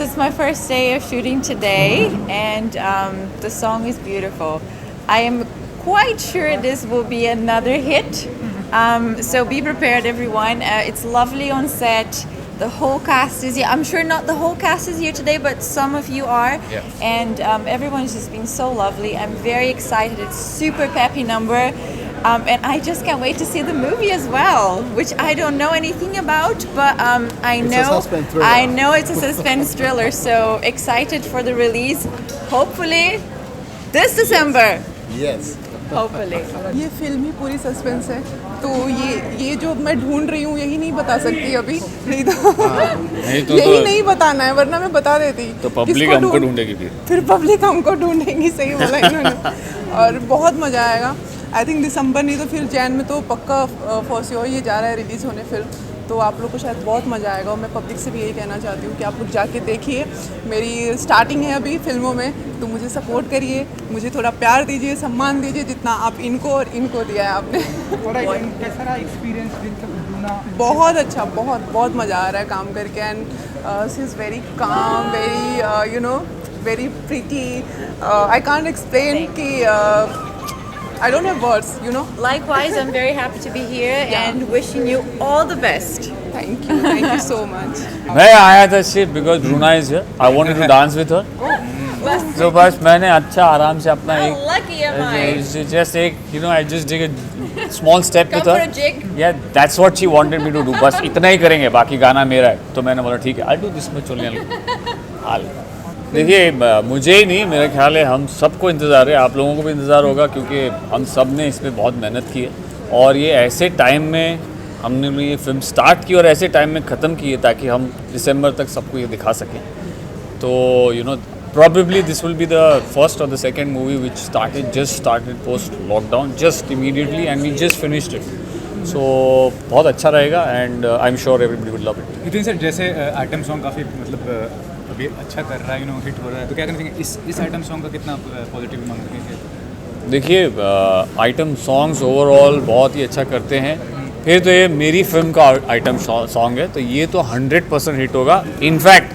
So it's my first day of shooting today, and the song is beautiful. I am quite sure this will be another hit. So be prepared, everyone. It's lovely on set. The whole cast is here. I'm sure not the whole cast is here today, but some of you are. Yeah. And everyone's just been so lovely. I'm very excited. It's super peppy number. And I just can't wait to see the movie as well, which I don't know anything about, but I know it's a suspense thriller. So excited for the release. Hopefully this December. Yes. Hopefully. ये film ही पूरी suspense है, तो ये जो मैं ढूंढ रही हूँ यही नहीं बता सकती अभी, नहीं तो यही नहीं बताना है, वरना मैं बता देती। तो पब्लिक हमको ढूंढेगी फिर पब्लिक हमको ढूंढेगी, सही बोला इन्होंने। और बहुत मज़ा आएगा। आई थिंक दिसंबर नहीं तो फिर जैन में तो पक्का फॉर श्योर ये जा रहा है रिलीज़ होने फिल्म, तो आप लोग को शायद बहुत मज़ा आएगा। और मैं पब्लिक से भी यही कहना चाहती हूँ कि आप लोग जाके देखिए। मेरी स्टार्टिंग है अभी फिल्मों में, तो मुझे सपोर्ट करिए, मुझे थोड़ा प्यार दीजिए, सम्मान दीजिए जितना आप इनको और इनको दिया है आपने। कैसा रहा एक्सपीरियंस बहुत अच्छा, बहुत मज़ा आ रहा है काम करके। And she is very calm, very very pretty. I can't explain कि I don't have words, Likewise, I'm very happy to be here and wishing you all the best. Thank you so much. मैं आया था सिर्फ because Bruna is here. I wanted to dance with her. तो बस मैंने अच्छा आराम से अपना How lucky am I? just एक I just did a small step with Come her. for a jig. Yeah, that's what she wanted me to do. बस इतना ही करेंगे, बाकी गाना मेरा है। तो मैंने बोला ठीक है, I'll do this much only. देखिए, मुझे ही नहीं, मेरा ख्याल है हम सबको इंतज़ार है, आप लोगों को भी इंतज़ार होगा, क्योंकि हम सब ने इस पर बहुत मेहनत की है। और ये ऐसे टाइम में हमने ये फिल्म स्टार्ट की और ऐसे टाइम में ख़त्म की है ताकि हम दिसंबर तक सबको ये दिखा सकें। तो probably this will be the first or the second movie which started post lockdown just immediately, and we just finished it. So बहुत अच्छा रहेगा, and I'm sure everybody would love it. Nitin sir, जैसे आइटम सॉन्ग काफ़ी मतलब अभी अच्छा कर रहा है, हिट हो रहा है, तो क्या कहते हैं इस आइटम सॉन्ग का कितना पॉजिटिव मांग रखेंगे? देखिए, आइटम सॉन्ग्स ओवरऑल बहुत ही अच्छा करते हैं। फिर तो ये मेरी फिल्म का आइटम सॉन्ग है, तो ये तो 100% हिट होगा। इनफैक्ट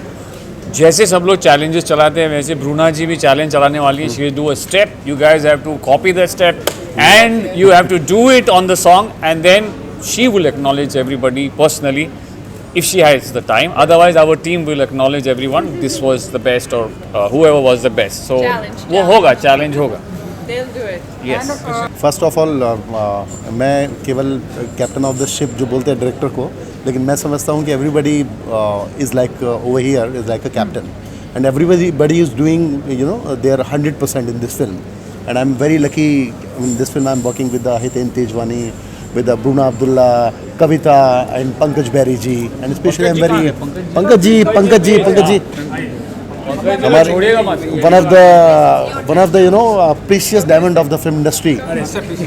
जैसे सब लोग चैलेंजेस चलाते हैं, वैसे ब्रूना जी भी चैलेंज चलाने वाली है। She will do a step, you guys have to copy the step and you have to do it on the song, and then she will acknowledge everybody personally if she has the time. Otherwise our team will acknowledge everyone, this was the best, or whoever was the best. So वो होगा, challenge होगा. They'll do it. Yes. First of all मैं केवल captain of the ship जो बोलते हैं director को, लेकिन मैं समझता हूँ कि everybody is like over here is like a captain, and everybody is doing they are 100% in this film, and I am very lucky in this film. I am working with Hiten Tejwani, with Bruna Abdullah, Kavita and Pankaj Berry ji, and especially I'm very Pankaj ji one of the precious diamond of the film industry.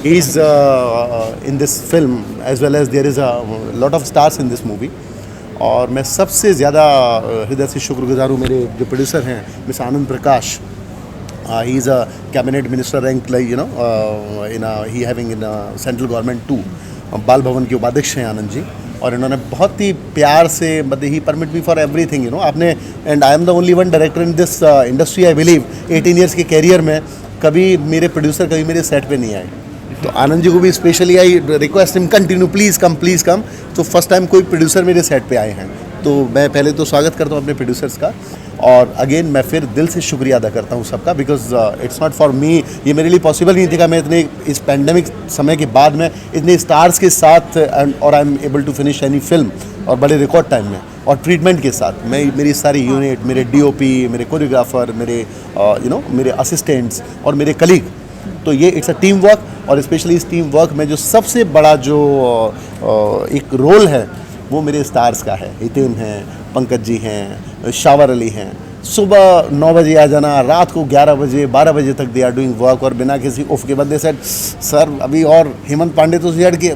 He's in this film, as well as there is a lot of stars in this movie. और मैं सबसे ज़्यादा हृदय से शुक्रगुजार हूँ मेरे जो प्रोड्यूसर हैं, miss Anand Prakash. He is a cabinet minister rank, like he having in central government too. बाल भवन के उपाध्यक्ष हैं आनंद जी, और इन्होंने बहुत ही प्यार से ही परमिट मी फॉर एवरीथिंग आपने। And I am the only one director in this industry, I believe 18 years के कैरियर में कभी मेरे प्रोड्यूसर कभी मेरे सेट पे नहीं आए। तो आनंद जी को भी specially I request him continue, please कम। तो फर्स्ट टाइम कोई प्रोड्यूसर मेरे सेट पे आए हैं, तो मैं पहले तो स्वागत करता हूँ अपने प्रोड्यूसर्स का। और अगेन मैं फिर दिल से शुक्रिया अदा करता हूँ सबका, because it's not for me, ये मेरे लिए पॉसिबल नहीं था कि मैं इतने इस पैंडमिक समय के बाद में इतने स्टार्स के साथ और I am able to finish any film, और बड़े रिकॉर्ड टाइम में और ट्रीटमेंट के साथ। मैं मेरी सारी यूनिट, मेरे डीओपी, मेरे कोरियोग्राफर, मेरे मेरे असिस्टेंट्स और मेरे कलीग, तो ये इट्स अ टीम वर्क। और स्पेशली इस टीम वर्क में जो सबसे बड़ा जो एक रोल है वो मेरे स्टार्स का है। हितेन हैं, पंकज जी हैं, शावर अली हैं। सुबह 9 बजे आ जाना, रात को 11 बजे 12 बजे तक दे आर डूइंग वर्क, और बिना किसी ऑफ के बंदे सेट सर अभी। और हेमंत पांडे तो सेट के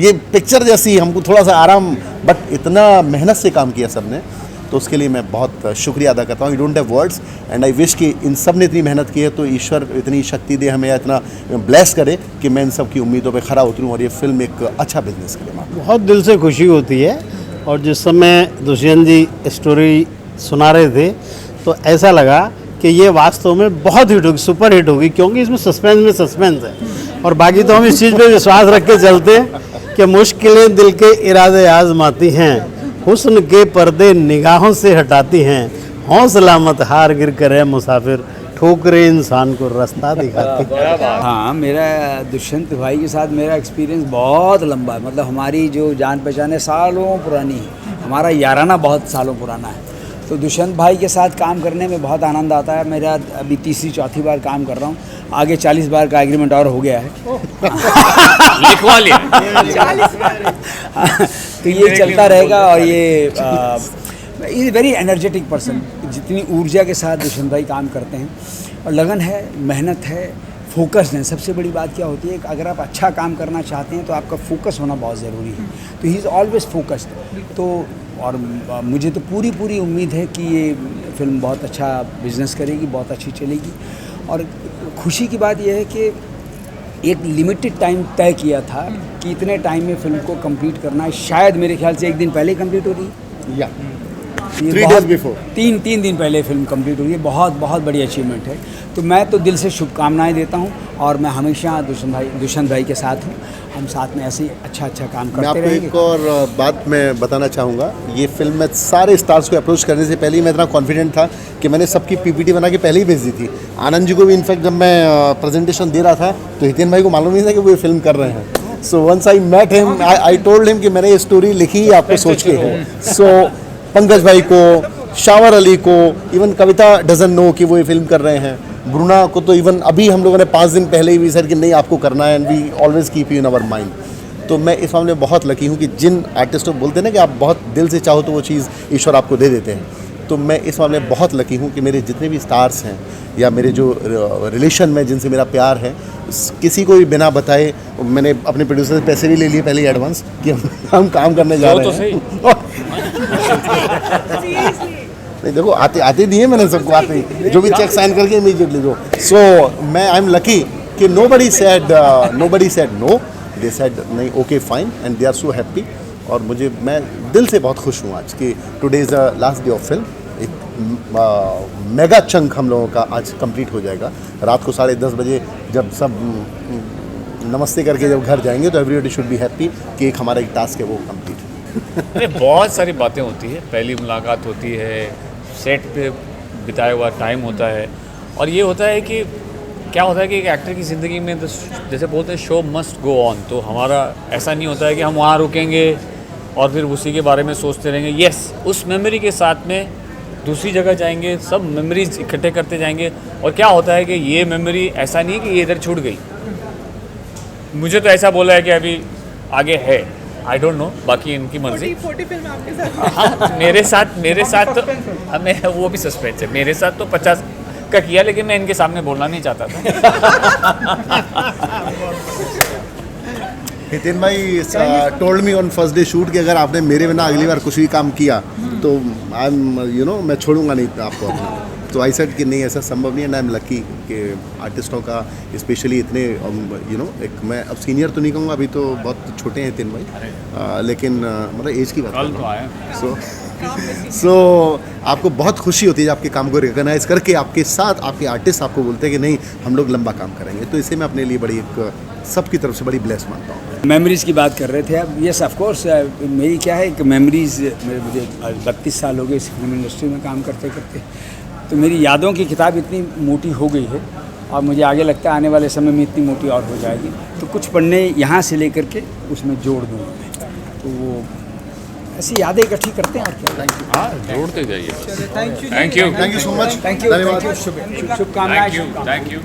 ये पिक्चर जैसी, हमको थोड़ा सा आराम, बट इतना मेहनत से काम किया सब ने, तो उसके लिए मैं बहुत शुक्रिया अदा करता हूँ। You don't have words, and I wish कि इन सब ने इतनी मेहनत की है तो ईश्वर इतनी शक्ति दे हमें, इतना ब्लेस करे कि मैं इन सब की उम्मीदों पे खरा उतरूँ और ये फिल्म एक अच्छा बिजनेस करे। बहुत दिल से खुशी होती है, और जिस समय दुष्यंत जी स्टोरी सुना रहे थे तो ऐसा लगा कि ये वास्तव में बहुत हिट होगी, सुपर हिट होगी, क्योंकि इसमें सस्पेंस है। और बाकी तो हम इस चीज़ पे विश्वास रख के चलते हैं कि मुश्किलें दिल के इरादे आजमाती हैं, हुस्न के पर्दे निगाहों से हटाती हैं, हौसला मत हार गिर कर है मुसाफिर, ठोकरे इंसान को रास्ता दिखाती हैं। हाँ, मेरा दुष्यंत भाई के साथ मेरा एक्सपीरियंस बहुत लंबा है। मतलब हमारी जो जान पहचान है सालों पुरानी है, हमारा याराना बहुत सालों पुराना है। तो दुष्यंत भाई के साथ काम करने में बहुत आनंद आता है। मेरा अभी तीसरी चौथी बार काम कर रहा हूँ, आगे 40 बार का एग्रीमेंट और हो गया है। लिखवा लिया। तो ये चलता रहेगा। और ये इज़ वेरी एनर्जेटिक पर्सन। जितनी ऊर्जा के साथ दुष्यंत भाई काम करते हैं, और लगन है, मेहनत है, फोकस्ड है। सबसे बड़ी बात क्या होती है कि अगर आप अच्छा काम करना चाहते हैं तो आपका फोकस होना बहुत ज़रूरी है। तो ही इज़ ऑलवेज फोकस्ड। तो और मुझे तो पूरी उम्मीद है कि ये फिल्म बहुत अच्छा बिजनेस करेगी, बहुत अच्छी चलेगी। और खुशी की बात यह है कि एक लिमिटेड टाइम तय किया था कि इतने टाइम में फिल्म को कंप्लीट करना है। शायद मेरे ख्याल से 1 दिन पहले कंप्लीट हो रही है, या 3 days before, 3 दिन पहले फिल्म कंप्लीट हो रही है। बहुत बड़ी अचीवमेंट है। तो मैं तो दिल से शुभकामनाएं देता हूं, और मैं हमेशा दुष्यंत भाई के साथ हूं। हम साथ में ऐसे ही अच्छा काम मैं करते आपको रहेंगे। एक और बात मैं बताना चाहूँगा। ये फिल्म में सारे स्टार्स को अप्रोच करने से पहले ही मैं इतना कॉन्फिडेंट था कि मैंने सबकी पीपीटी बना के पहले ही भेज दी थी। आनंद जी को भी इनफैक्ट जब मैं प्रेजेंटेशन दे रहा था तो हितेन भाई को मालूम नहीं था कि वो ये फिल्म कर रहे हैं। So once I met him, I told him कि मैंने ये स्टोरी लिखी ही आपको सोच के है। सो पंकज भाई को, शावर अली को, इवन कविता डजन नो कि वो ये फिल्म कर रहे हैं। ब्रूना को तो इवन अभी हम लोगों ने 5 दिन पहले ही सर कि नहीं आपको करना है, and we always keep you in our mind. तो मैं इस मामले में बहुत लकी हूँ कि जिन आर्टिस्टों को बोलते हैं ना कि आप बहुत दिल से चाहो तो वो चीज़ ईश्वर आपको दे देते हैं, तो मैं इस मामले में बहुत लकी हूँ कि मेरे जितने भी स्टार्स हैं या मेरे जो रिलेशन में जिनसे मेरा प्यार है, किसी को भी बिना बताए मैंने अपने प्रोड्यूसर से पैसे भी ले लिए पहले ही एडवांस कि हम काम करने जा रहे हैं। नहीं देखो, आते दिए मैंने सबको, आते जो भी चेक साइन करके इमीडिएटली दो। सो मैं आई एम लकी कि nobody said no, they said नहीं, okay fine, and they are so happy. और मैं दिल से बहुत खुश हूँ आज कि today is the last day of film. एक मेगा चंक हम लोगों का आज कंप्लीट हो जाएगा। रात को 10:30 बजे जब सब नमस्ते करके जब घर जाएंगे तो एवरीबॉडी शुड बी हैप्पी कि एक हमारा एक टास्क है वो कंप्लीट। अरे बहुत सारी बातें होती है, पहली मुलाकात होती है, सेट पे बिताया हुआ टाइम होता है, और ये होता है कि क्या होता है कि एक एक्टर की ज़िंदगी में तो जैसे बोलते हैं शो मस्ट गो ऑन। तो हमारा ऐसा नहीं होता है कि हम वहाँ रुकेंगे और फिर उसी के बारे में सोचते रहेंगे। यस, उस मेमोरी के साथ में दूसरी जगह जाएंगे, सब मेमोरीज इकट्ठे करते जाएंगे। और क्या होता है कि ये मेमोरी ऐसा नहीं कि ये इधर छूट गई। मुझे तो ऐसा बोला है कि अभी आगे है, आई डोंट नो, बाकी इनकी मर्जी। 40 फिल्म आपके साथ। हाँ, मेरे साथ तो हमें वो भी सस्पेंस है। मेरे साथ तो 50 का किया, लेकिन मैं इनके सामने बोलना नहीं चाहता था। हितेन भाई told me on first day shoot कि अगर आपने मेरे बिना अगली बार कुछ भी काम किया तो आई एम मैं छोड़ूंगा नहीं आपको अपना। तो आई सेड कि नहीं, ऐसा संभव नहीं है। एंड आई एम लकी कि आर्टिस्टों का स्पेशली इतने एक मैं अब सीनियर तो नहीं कहूँगा, अभी तो बहुत छोटे हैं हितेन भाई, लेकिन मतलब एज की बात कल तो आया। सो आपको बहुत खुशी होती है आपके काम को रिकॉग्नाइज करके आपके साथ आपके आर्टिस्ट आपको बोलते हैं कि नहीं हम लोग लंबा काम करेंगे। तो इसे मैं अपने लिए बड़ी एक सबकी तरफ से बड़ी ब्लेस मानता हूँ। मेमोरीज़ की बात कर रहे थे आप। यस ऑफ कोर्स, मेरी क्या है कि मेमोरीज़, मुझे 32 साल हो गए इस फिल्म इंडस्ट्री में काम करते करते, तो मेरी यादों की किताब इतनी मोटी हो गई है और मुझे आगे लगता है आने वाले समय में इतनी मोटी और हो जाएगी। तो कुछ पन्ने यहाँ से लेकर के उसमें जोड़ दूँगा मैं, तो वो ऐसी यादें इकट्ठी करते हैं। और क्या, हाँ, जोड़ते जाइए। Thank you. Thank you so much. Thank you, शुभकामनाएं। Thank you.